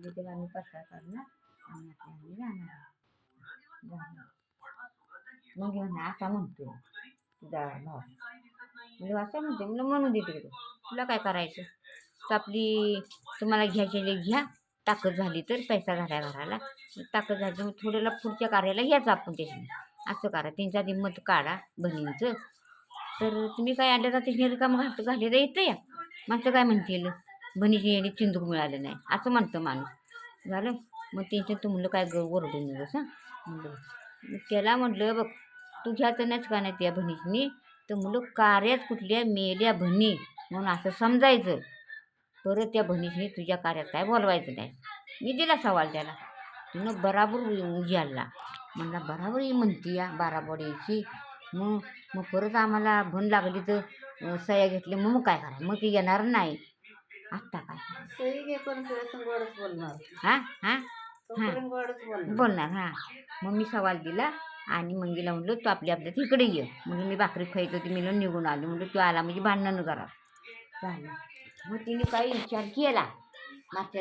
म्हणजे त्याला आम्ही पसार करणार आणि आपल्या आम्ही जाणार झालं. मग घेऊन असा म्हणतोय तुझा भाऊ म्हणजे असं म्हणते म्हणलं म्हणून दे तिकडे तुला काय करायचं तर आपली तुम्हाला घ्यायचे घ्या ताकद झाली तर पैसा घाला घराला ताकद झाली मग थोड्याला पुढच्या कार्याला घ्यायचं आपण त्याची असं करा त्यांचा हिंमत काढा बहिणींचं तर तुम्ही काय आल्या जाते रिकाम घालेलं येतं या माणसं काय म्हणतील बहिणीची येणे चिंदूक मिळालं नाही असं म्हणतं माणूस झालं. मग त्यांच्या तू म्हणलं काय ओरडून नकोस हां म्हणलं मग त्याला म्हटलं बघ तू घ्यायचं नाहीच का नाही त्या बहिणीची तर म्हणलं कार्यात कुठल्या मेल्या बहिणी म्हणून असं समजायचं परत त्या बहिणीशी तुझ्या कार्यात काय बोलवायचं नाही. मी दिला सवाल त्याला तिनं बराबर उजाडला म्हणला बराबर ही म्हणती या बाराबोडीची मग मग परत आम्हाला भन लागली तर सह्या घेतली मग काय करायचं मग ती येणार नाही आत्ता काय सही घे पण गोडच बोलणार हां हां हां गोडच बोलणार बोलणार हां. मग मी सवाल दिला आणि मंगीला म्हटलं तू आपल्या तिकडे ये म्हणून मी भाकरी खायचं होती मी निघून आली म्हणलं तू आला म्हणजे भांडणं करा झालं. मग तिने काही विचार केला मागच्या